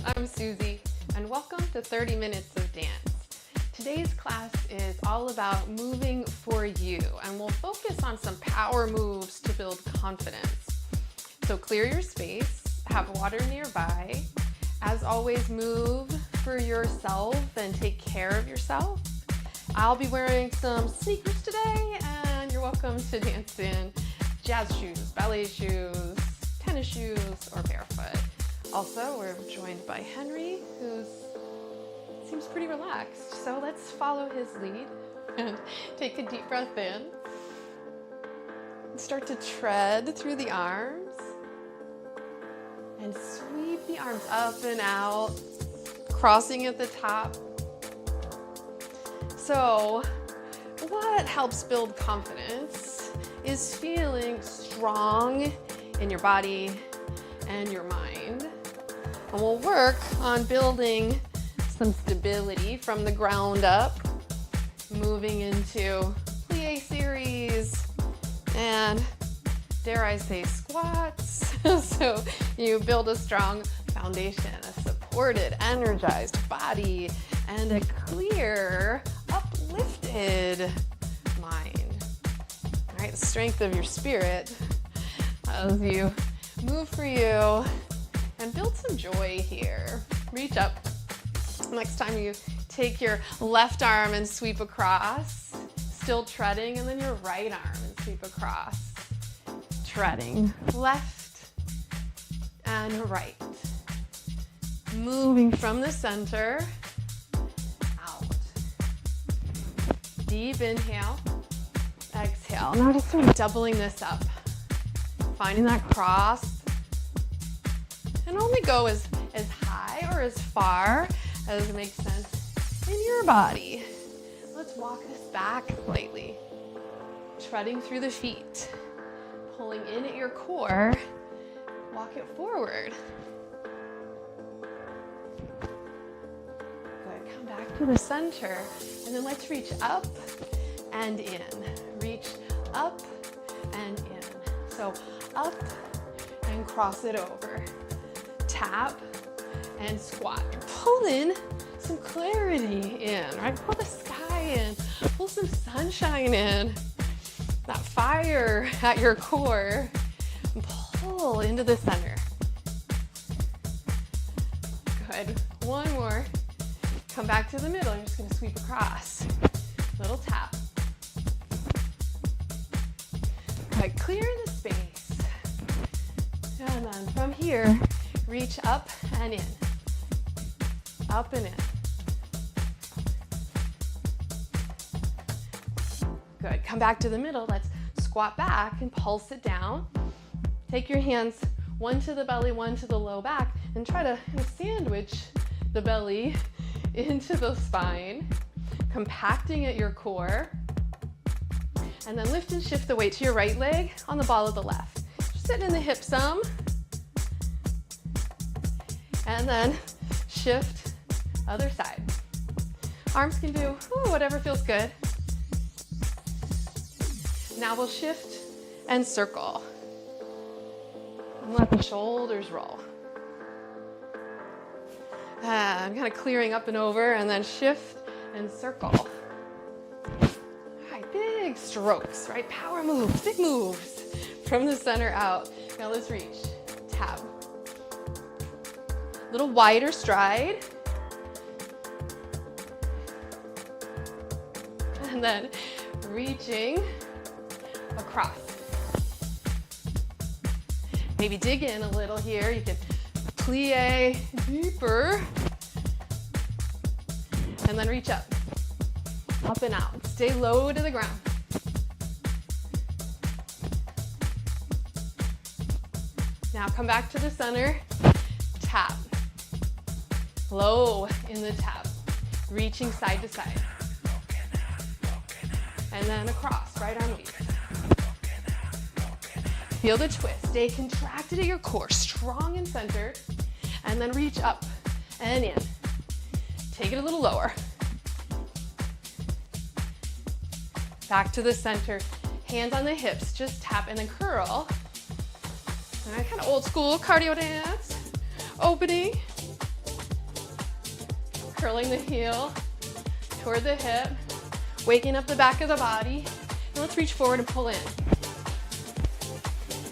I'm Suzy, and welcome to 30 Minutes of Dance. Today's class is all about moving for you, and we'll focus on some power moves to build confidence. So clear your space, have water nearby. As always, move for yourself and take care of yourself. I'll be wearing some sneakers today, and you're welcome to dance in jazz shoes, ballet shoes, tennis shoes, or barefoot. Also, we're joined by Henry, who seems pretty relaxed. So let's follow his lead and take a deep breath in. Start to tread through the arms and sweep the arms up and out, crossing at the top. So what helps build confidence is feeling strong in your body and your mind. And we'll work on building some stability from the ground up, moving into plie series and, dare I say, squats. So you build a strong foundation, a supported, energized body, and a clear, uplifted mind. All right, the strength of your spirit as you move for you and build some joy here. Reach up. Next time you take your left arm and sweep across, still treading, and then your right arm and sweep across. Treading left and right. Moving from the center out. Deep inhale, exhale. Now just sort of doubling this up. Finding that cross. And only go as high or as far as makes sense in your body. Let's walk this back slightly. Treading through the feet. Pulling in at your core. Walk it forward. Good. Come back to the center. And then let's reach up and in. Reach up and in. So up and cross it over. Tap and squat. Pull in some clarity in, right? Pull the sky in, pull some sunshine in, that fire at your core, and pull into the center. Good. One more. Come back to the middle. You're just going to sweep across. Little tap. Good. Clear the space. And then from here, reach up and in. Up and in. Good. Come back to the middle. Let's squat back and pulse it down. Take your hands, one to the belly, one to the low back, and try to sandwich the belly into the spine, compacting at your core. And then lift and shift the weight to your right leg on the ball of the left. Just sit in the hip some. And then shift other side. Arms can do whatever feels good. Now we'll shift and circle. And let the shoulders roll. I'm kind of clearing up and over, and then shift and circle. All right, big strokes, right? Power moves, big moves from the center out. Now let's reach. Tap. Little wider stride. And then reaching across. Maybe dig in a little here. You can plie deeper. And then reach up. Up and out. Stay low to the ground. Now come back to the center. Tap. Low in the tap. Reaching side to side. And then across, right arm leads. Feel the twist. Stay contracted at your core, strong and centered. And then reach up and in. Take it a little lower. Back to the center. Hands on the hips. Just tap and then curl. And kind of old school cardio dance. Opening curling the heel toward the hip, waking up the back of the body. And let's reach forward and pull in.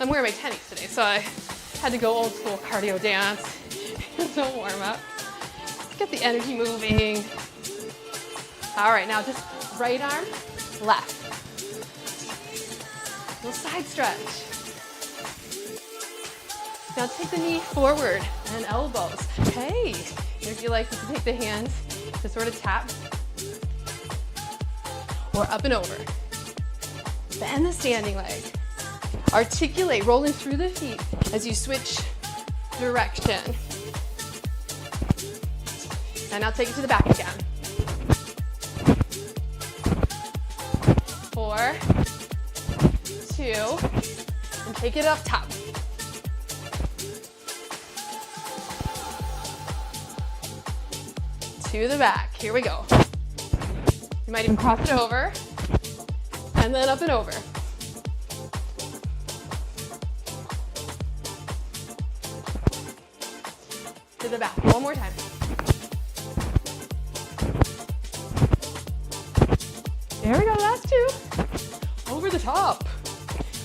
I'm wearing my tennies today, so I had to go old school cardio dance. So warm up. Get the energy moving. All right, now just right arm, left. Little side stretch. Now take the knee forward and elbows. Hey, if you like, you can take the hands to sort of tap or up and over. Bend the standing leg. Articulate, rolling through the feet as you switch direction. And now take it to the back again. 4, 2, and take it up top. To the back. Here we go. You might even cross it over and then up and over. To the back. One more time. There we go. Last 2. Over the top.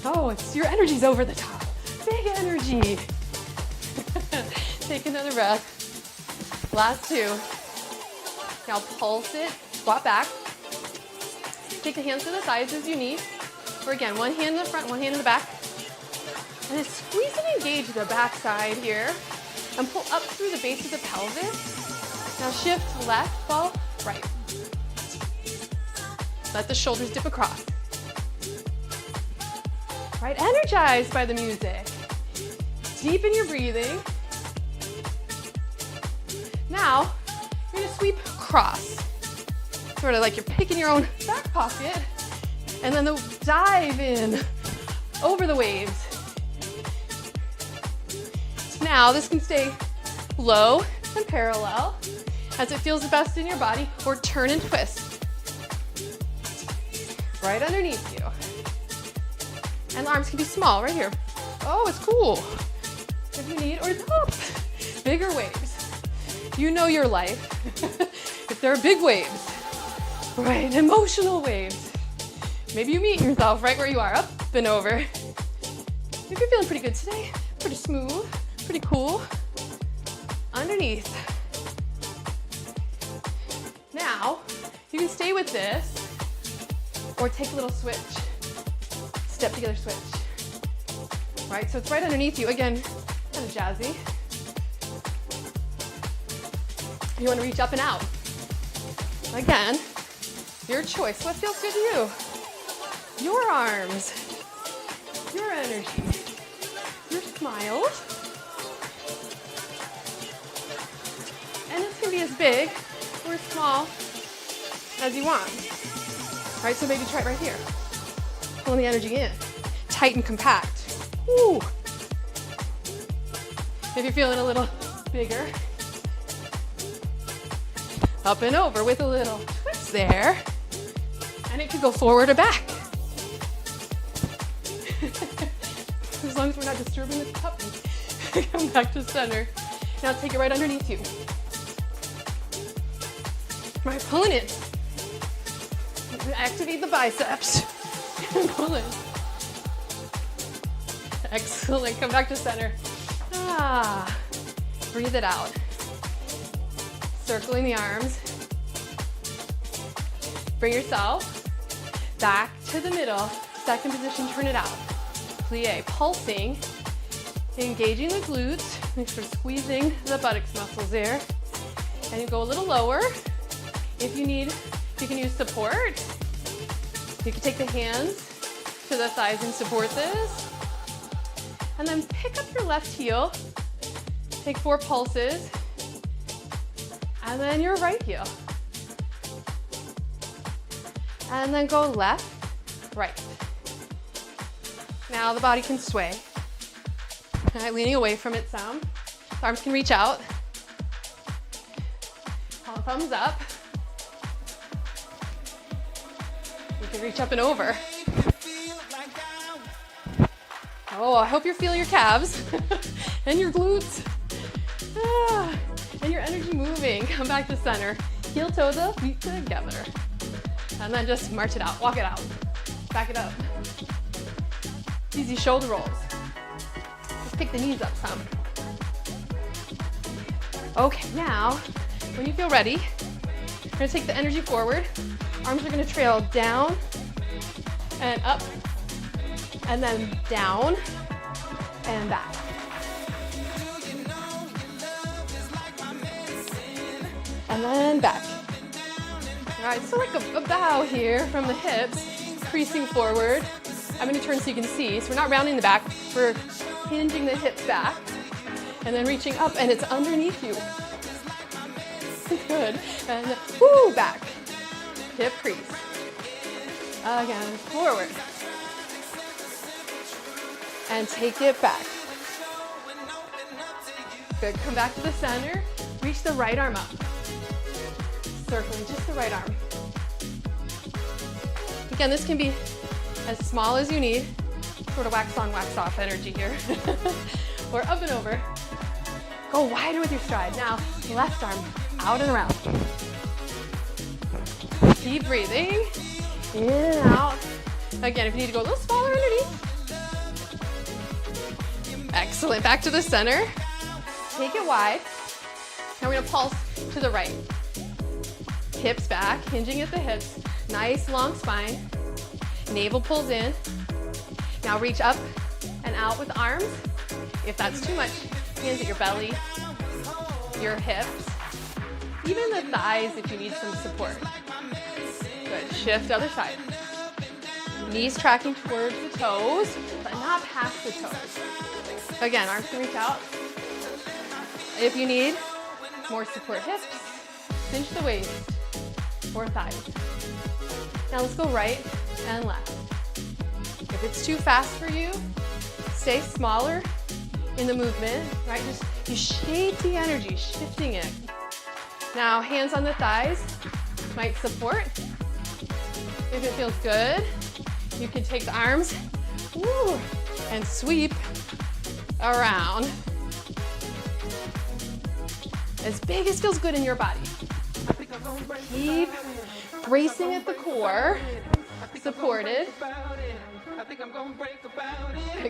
Oh, it's your energy's over the top. Big energy. Take another breath. Last 2. Now pulse it, squat back. Take the hands to the sides as you need. Or again, one hand in the front, one hand in the back. And then squeeze and engage the back side here. And pull up through the base of the pelvis. Now shift left, fall right. Let the shoulders dip across. Right, energized by the music. Deepen your breathing. Now, you're gonna sweep cross. Sort of like you're picking your own back pocket. And then dive in over the waves. Now, this can stay low and parallel as it feels the best in your body, or turn and twist. Right underneath you. And the arms can be small, right here. Oh, it's cool. If you need, or it's up. Bigger waves. You know your life. If there are big waves, right, emotional waves. Maybe you meet yourself right where you are, up and over. If you're feeling pretty good today, pretty smooth, pretty cool. Underneath. Now, you can stay with this, or take a little switch. Step together switch. Right, so it's right underneath you. Again, kind of jazzy. You want to reach up and out. Again, your choice. What feels good to you? Your arms, your energy, your smiles. And this can be as big or as small as you want. All right, so maybe try it right here. Pulling the energy in, tight and compact. Woo. If you're feeling a little bigger, up and over with a little twist there. And it could go forward or back. As long as we're not disturbing this puppy. Come back to center. Now take it right underneath you. Right, pulling in. Activate the biceps. Pull in. Excellent. Come back to center. Breathe it out. Circling the arms. Bring yourself back to the middle. Second position, turn it out. Plie, pulsing, engaging the glutes. Make sure squeezing the buttocks muscles there. And you go a little lower. If you need, you can use support. You can take the hands to the thighs and support this. And then pick up your left heel. Take 4 pulses. And then your right heel. And then go left, right. Now the body can sway. All right, leaning away from it some. The arms can reach out. Palm thumbs up. You can reach up and over. Oh, I hope you're feeling your calves and your glutes. And your energy keep moving. Come back to center. Heel toe the feet together. And then just march it out, walk it out. Back it up. Easy shoulder rolls. Just pick the knees up some. Okay, now, when you feel ready, you're gonna take the energy forward. Arms are gonna trail down and up, and then down and back. And then back. All right, so like a bow here from the hips, creasing forward. I'm gonna turn so you can see. So we're not rounding the back, we're hinging the hips back, and then reaching up, and it's underneath you. Good, and woo, back. Hip crease. Again, forward. And take it back. Good, come back to the center. Reach the right arm up. Circling just the right arm. Again, this can be as small as you need. Sort of wax on, wax off energy here. Or up and over. Go wider with your stride. Now, left arm out and around. Keep breathing. In and out. Again, if you need to go a little smaller underneath. Excellent. Back to the center. Take it wide. Now we're going to pulse to the right. Hips back, hinging at the hips. Nice long spine. Navel pulls in. Now reach up and out with arms. If that's too much, hands at your belly, your hips, even the thighs if you need some support. Good, shift other side. Knees tracking towards the toes, but not past the toes. Again, arms can reach out. If you need more support, hips, cinch the waist or thighs. Now let's go right and left. If it's too fast for you, stay smaller in the movement, right? Just you shape the energy, shifting it. Now hands on the thighs might support. If it feels good, you can take the arms and sweep around. As big as feels good in your body. Keep bracing at the core, supported.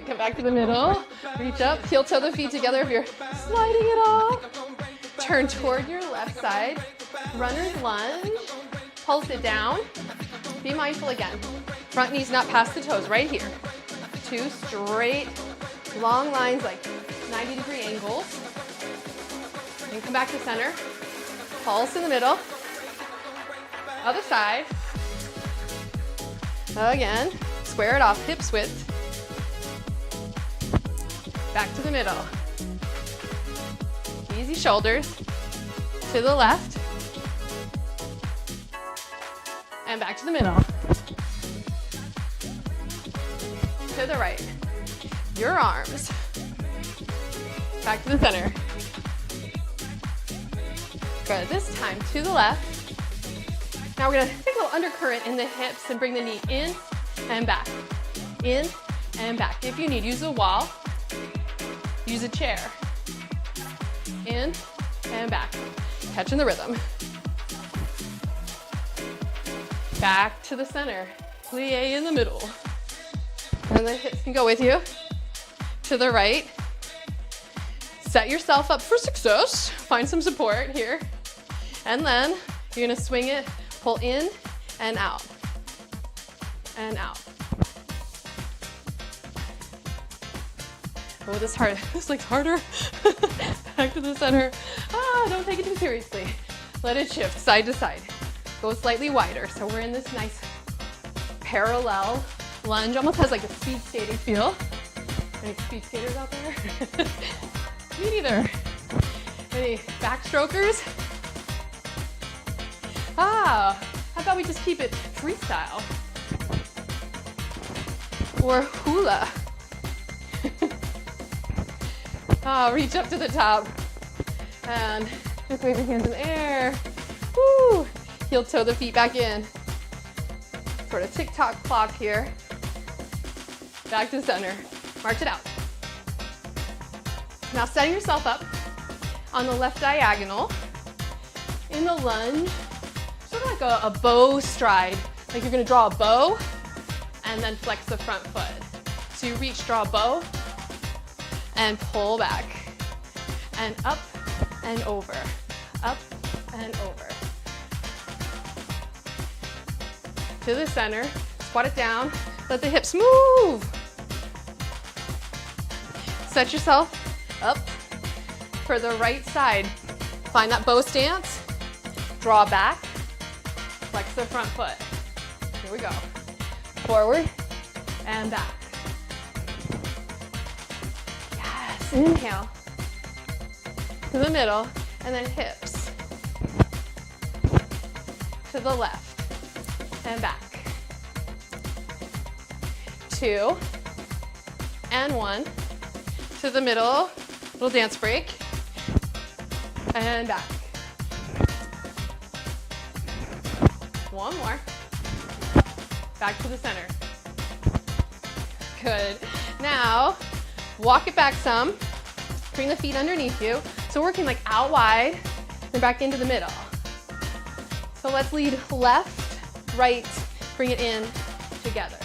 Come back to the middle, reach up, heel toe the feet together if you're sliding it off. Turn toward your left side, runner's lunge, pulse it down. Be mindful again, front knees not past the toes, right here. Two straight, long lines like 90-degree angles. And come back to center, pulse in the middle. Other side. Again, square it off, hips width. Back to the middle. Easy shoulders. To the left. And back to the middle. To the right. Your arms. Back to the center. Good, this time to the left. Now we're gonna take a little undercurrent in the hips and bring the knee in and back. In and back. If you need, use a wall, use a chair. In and back. Catching the rhythm. Back to the center. Plie in the middle. And the hips can go with you. To the right. Set yourself up for success. Find some support here. And then you're gonna swing it, pull in and out. And out. Oh, this hard. This looks harder. Back to the center. Don't take it too seriously. Let it shift side to side. Go slightly wider. So we're in this nice parallel lunge. Almost has like a speed skating feel. Any speed skaters out there? Me neither. Any backstrokers? How about we just keep it freestyle? Or hula. Reach up to the top. And just wave your hands in the air. Woo! Heel toe the feet back in. Sort of tick-tock clock here. Back to center. March it out. Now setting yourself up on the left diagonal. in the lunge, sort of like a bow stride. Like you're gonna draw a bow and then flex the front foot. So you reach, draw a bow, and pull back. And up and over, up and over. To the center, squat it down, let the hips move. Set yourself up for the right side. Find that bow stance, draw back, flex the front foot. Here we go. Forward and back. Yes, inhale. To the middle, and then hips. To the left, and back. 2, and 1. To the middle, little dance break, and back. 1 more. Back to the center. Good. Now, walk it back some. Bring the feet underneath you. So working like out wide, then back into the middle. So let's lead left, right, bring it in together.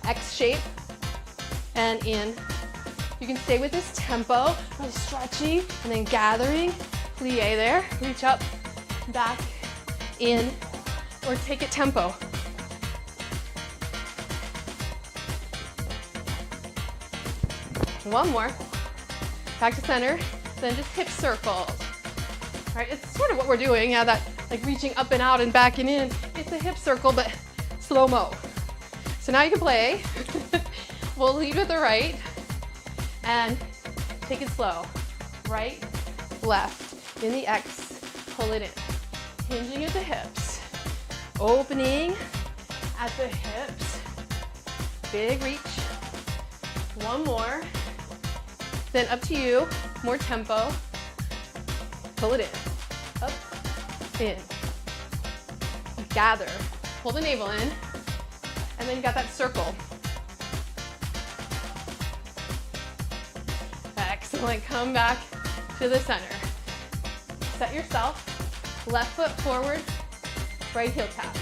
X shape and in. You can stay with this tempo, really stretchy, and then gathering. Plie there, reach up, back, in, or take it tempo. One more. Back to center, then just hip circles. All right, it's sort of what we're doing, yeah, that like reaching up and out and back and in. It's a hip circle, but slow-mo. So now you can play. We'll lead with the right and take it slow. Right, left, in the X, pull it in. Hinging at the hips, opening at the hips. Big reach. One more. Then up to you, more tempo. Pull it in, up, in. Gather, pull the navel in, and then you got that circle. Excellent, come back to the center. Set yourself, left foot forward, right heel tap.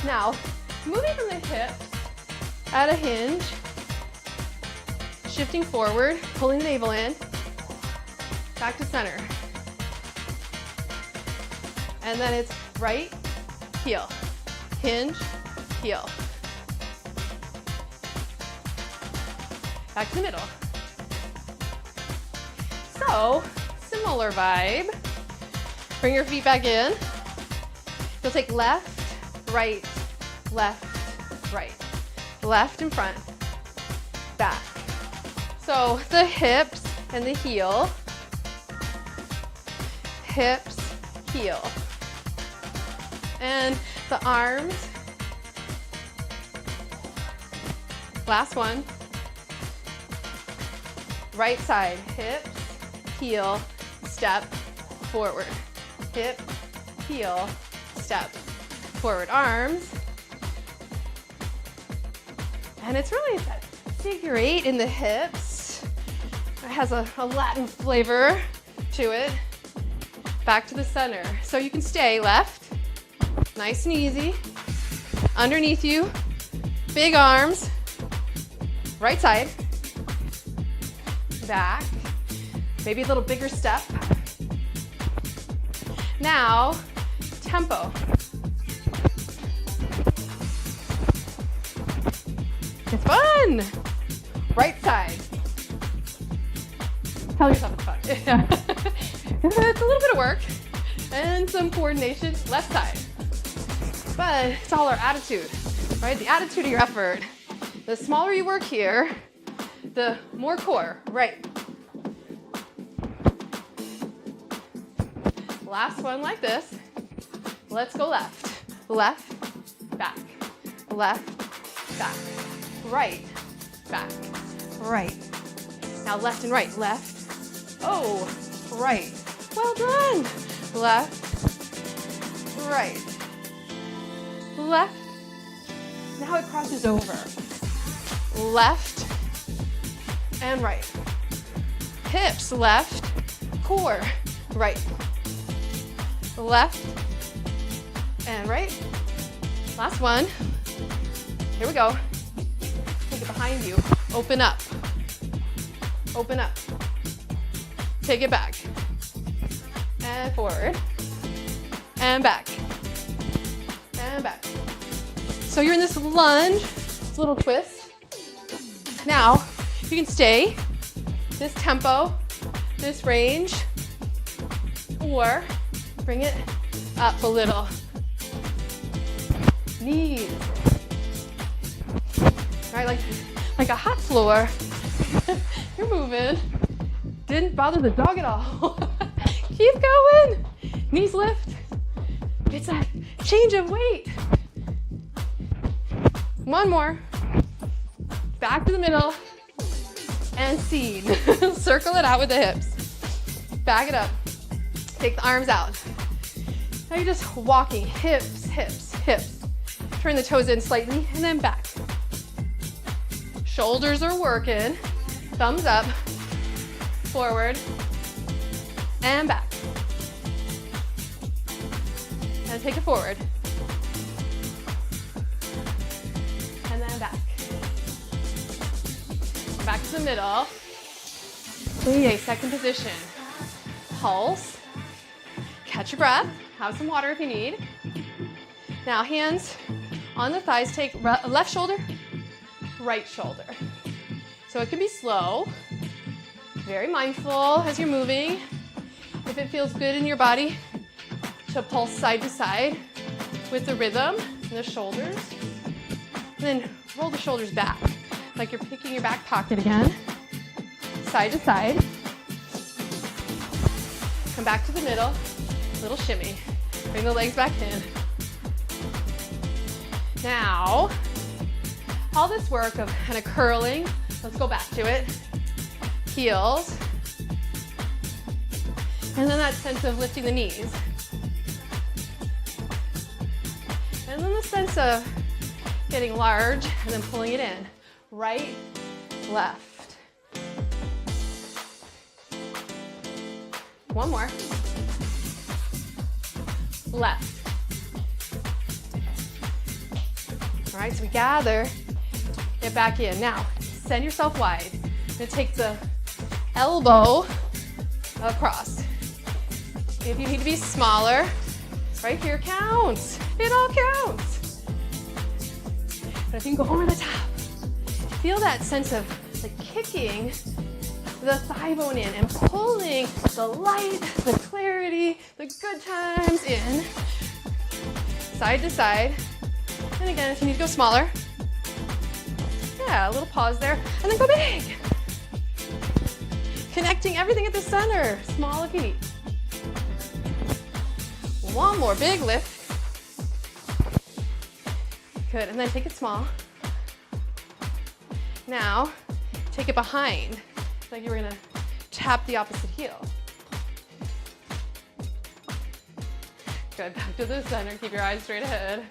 Now, moving from the hips at a hinge, shifting forward, pulling the navel in, back to center. And then it's right, heel, hinge, heel. Back to the middle. So, similar vibe. Bring your feet back in. You'll take left, right, left, right. Left in front, back. So the hips and the heel, hips, heel. And the arms. Last one. Right side, hips, heel, step, forward. Hip, heel, step, forward. Arms. And it's really that figure 8 in the hips. It has a Latin flavor to it. Back to the center. So you can stay left, nice and easy. Underneath you, big arms. Right side, back. Maybe a little bigger step. Now, tempo. It's fun. Right side. Tell yourself it's fun. It's a little bit of work and some coordination. Left side. But it's all our attitude, right? The attitude of your effort. The smaller you work here, the more core. Right. Last one like this. Let's go left. Left, back. Left, back. Right, back, right. Now left and right. Left, oh, right. Well done. Left, right. Left. Now it crosses over. Left and right. Hips, left, core, right. left, and right. Last one. Here we go. Take it behind you. Open up. Open up. Take it back. And forward. And back. And back. So you're in this lunge, this little twist. Now, you can stay this tempo, this range, or bring it up a little. Knees. All right, like a hot floor. You're moving. Didn't bother the dog at all. Keep going. Knees lift. It's a change of weight. One more. Back to the middle. And seed. Circle it out with the hips. Back it up. Take the arms out. Now you're just walking. Hips, hips, hips. Turn the toes in slightly and then back. Shoulders are working. Thumbs up. Forward. And back. And take it forward. And then back. Back to the middle. Plie, second position. Pulse. Catch your breath. Have some water if you need. Now hands on the thighs. Take left shoulder, right shoulder. So it can be slow. Very mindful as you're moving. If it feels good in your body, to pulse side to side with the rhythm in the shoulders. And then roll the shoulders back, like you're picking your back pocket again. Side to side. Come back to the middle, little shimmy. Bring the legs back in. Now, all this work of kind of curling, let's go back to it. Heels. And then that sense of lifting the knees. And then the sense of getting large and then pulling it in. Right, left. One more. Left. All right, so we gather, get back in. Now, send yourself wide. You're gonna take the elbow across. If you need to be smaller, right here counts. It all counts. But if you can go over the top, feel that sense of like kicking the thigh bone in and pulling the light, the clarity, the good times in. Side to side. And again, if you need to go smaller, yeah, a little pause there, and then go big. Connecting everything at the center, small if you need. One more big lift. Good, and then take it small. Now, take it behind, like you were gonna tap the opposite heel. Good, back to the center, keep your eyes straight ahead.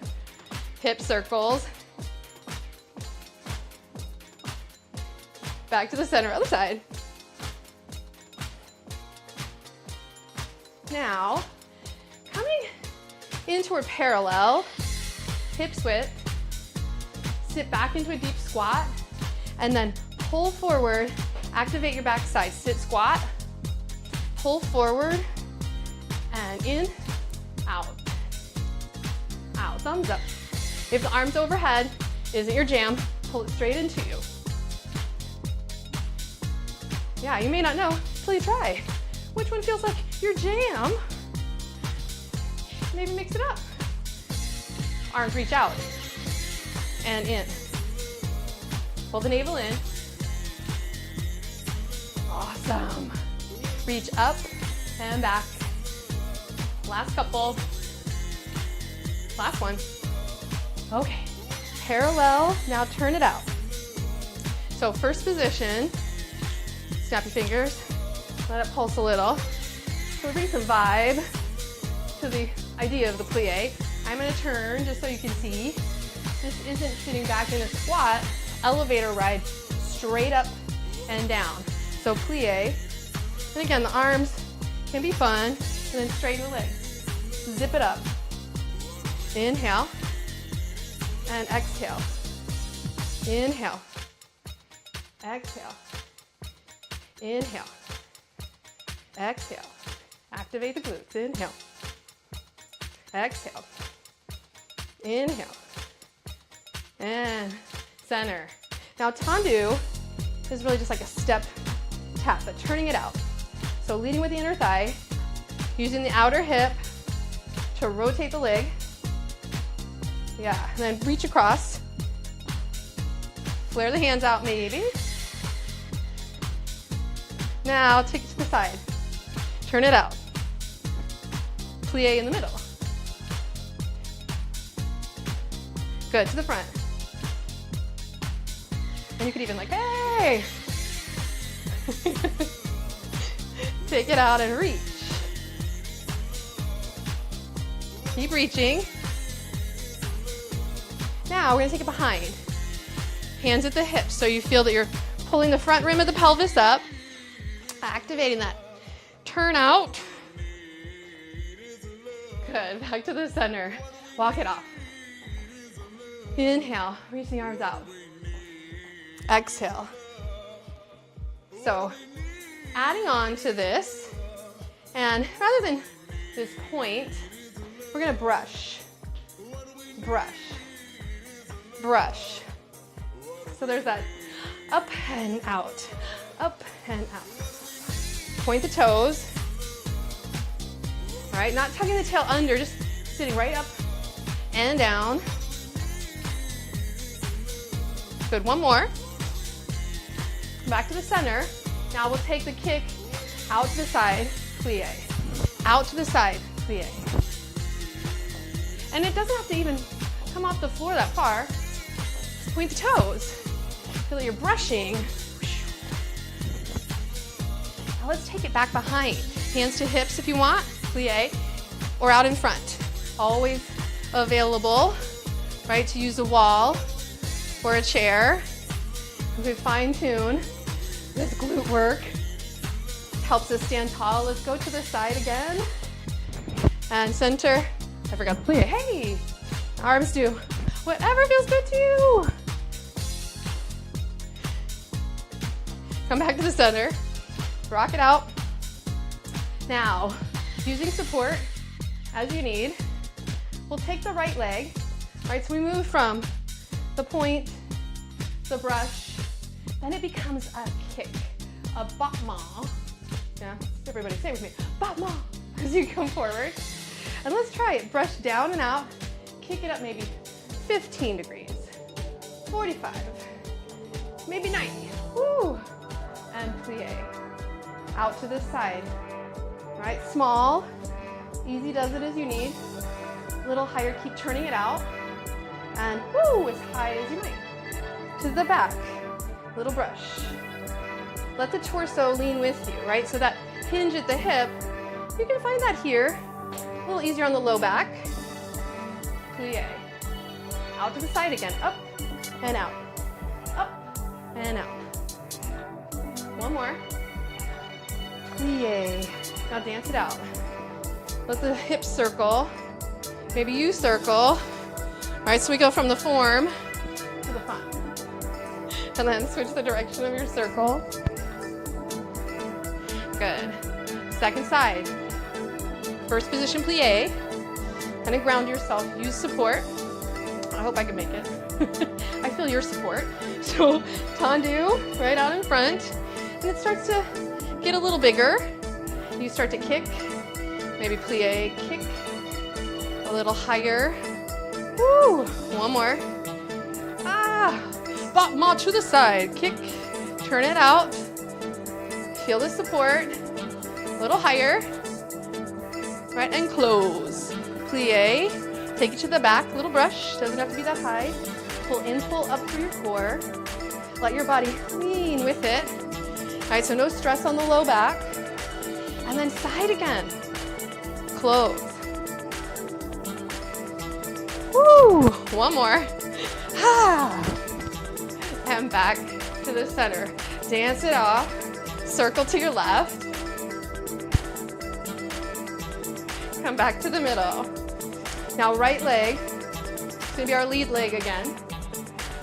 Hip circles. Back to the center, other side. Now, coming in toward parallel, hips width, sit back into a deep squat, and then pull forward, activate your back side. Sit squat, pull forward, and in, out, out, thumbs up. If the arms overhead isn't your jam, pull it straight into you. Yeah, you may not know until you try. Which one feels like your jam? Maybe mix it up. Arms reach out and in. Pull the navel in. Awesome. Reach up and back. Last couple. Last one. Okay, parallel, now turn it out. So first position, snap your fingers, let it pulse a little. So bring some vibe to the idea of the plie. I'm gonna turn just so you can see. This isn't sitting back in a squat, elevator ride, straight up and down. So plie, and again, the arms can be fun, and then straighten the legs. zip it up. Inhale and exhale. Inhale. Exhale. Inhale. Exhale. Activate the glutes. Inhale. Exhale. Inhale. And center. Now tendu is really just like a step tap, but turning it out. So leading with the inner thigh, using the outer hip to rotate the leg. Yeah, and then reach across. Flare the hands out maybe. Now take it to the side. Turn it out. Plie in the middle. Good, to the front. And you could even like, hey! Take it out and reach. Keep reaching. Now we're gonna take it behind. Hands at the hips, so you feel that you're pulling the front rim of the pelvis up, activating that. Turn out. Good, back to the center. Walk it off. Inhale, reach the arms out. Exhale. So, adding on to this, and rather than this point, we're gonna brush, brush, brush. So there's that up and out, up and out. Point the toes. All right, not tucking the tail under, just sitting right up and down. Good, one more. Back to the center. Now we'll take the kick out to the side, plie. Out to the side, plie. And it doesn't have to even come off the floor that far. Just point the toes. Feel like you're brushing. Now let's take it back behind. Hands to hips if you want, plie, or out in front. Always available, right, to use a wall or a chair. You can fine tune this glute work. Helps us stand tall. Let's go to the side again. And center. I forgot to plie. Hey! Arms do whatever feels good to you. Come back to the center. Rock it out. Now, using support as you need, we'll take the right leg. Right, so we move from the point, the brush, then it becomes a kick, a battement. Yeah, everybody say it with me, battement, as you come forward. And let's try it, brush down and out, kick it up maybe 15 degrees, 45, maybe 90, woo, and plie. Out to this side, all right, small, easy does it as you need, a little higher, keep turning it out, and woo, as high as you might. To the back, little brush. Let the torso lean with you, right? So that hinge at the hip, you can find that here. A little easier on the low back. Plie. Out to the side again, up and out. Up and out. One more. Plie. Now dance it out. Let the hips circle. Maybe you circle. All right, so we go from the form to the front. And then switch the direction of your circle. Good. Second side. First position plie. Kind of ground yourself. Use support. I hope I can make it. I feel your support. So tendu, right out in front. And it starts to get a little bigger. You start to kick. Maybe plie, kick. A little higher. Woo! One more. Ah! Battement to the side. Kick. Turn it out. Feel the support. A little higher. Right, and close. Plie. Take it to the back. Little brush. Doesn't have to be that high. Pull in, pull up through your core. Let your body lean with it. All right, so no stress on the low back. And then side again. Close. Woo! One more. And back to the center. Dance it off. Circle to your left. Kind come back to the middle. Now right leg, it's gonna be our lead leg again.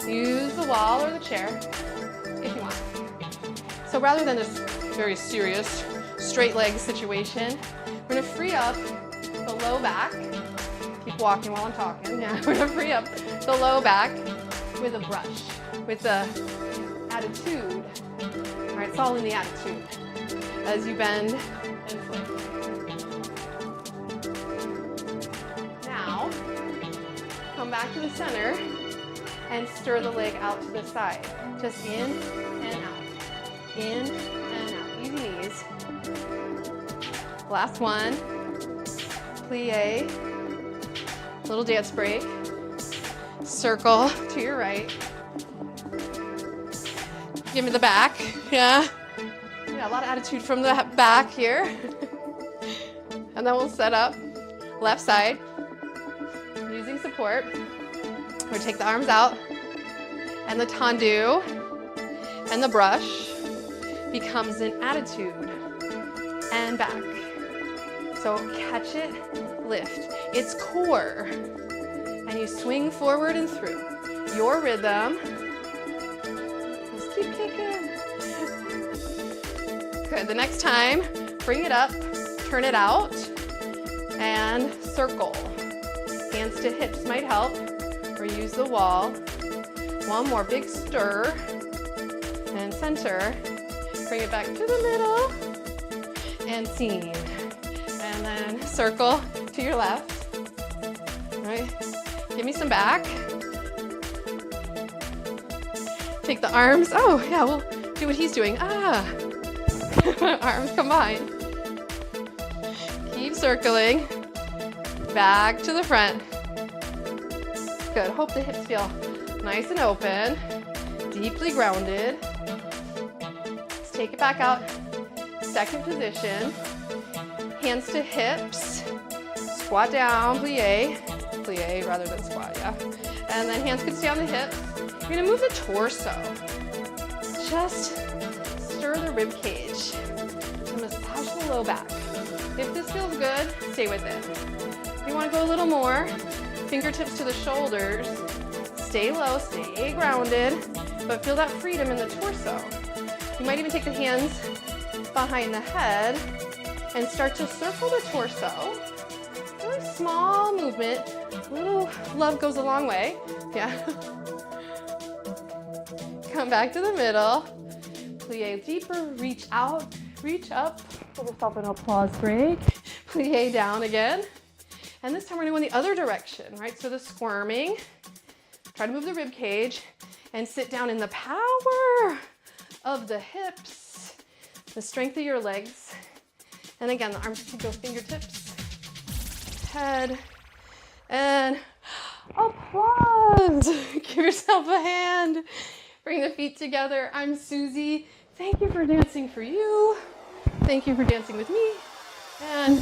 Use the wall or the chair if you want. So rather than this very serious straight leg situation, we're gonna free up the low back. Keep walking while I'm talking. Yeah, we're gonna free up the low back with a brush, with the attitude. All right, it's all in the attitude as you bend and flip. Now, come back to the center and stir the leg out to the side. Just in and out, in and out. Easy knees. Last one. Plie. Little dance break. Circle to your right. Give me the back. Yeah. Yeah, a lot of attitude from the back here. And then we'll set up left side using support. We'll take the arms out, and the tendu and the brush becomes an attitude and back. So catch it, lift. It's core. And you swing forward and through. Your rhythm. Just keep kicking. Good. The next time, bring it up, turn it out, and circle. Hands to hips might help, or use the wall. One more big stir, and center. Bring it back to the middle, and scene. And then circle to your left. All right. Give me some back. Take the arms. Oh, yeah, we'll do what he's doing. Ah. Arms combined. Keep circling. Back to the front. Good. Hope the hips feel nice and open. Deeply grounded. Let's take it back out. Second position. Hands to hips. Squat down, plie. Plie rather than squat, yeah. And then hands can stay on the hips. You're gonna move the torso. Just stir the rib cage to massage the low back. If this feels good, stay with it. If you wanna go a little more, fingertips to the shoulders. Stay low, stay grounded, but feel that freedom in the torso. You might even take the hands behind the head and start to circle the torso. Really small movement. Little love goes a long way. Yeah. Come back to the middle. Plie deeper, reach out, reach up. Give yourself an applause break. Plie down again. And this time we're gonna go in the other direction, right? So the squirming. Try to move the rib cage and sit down in the power of the hips, the strength of your legs. And again, the arms can go fingertips, head, and applause. Give yourself a hand. Bring the feet together. I'm Suzy. Thank you for dancing for you. Thank you for dancing with me. And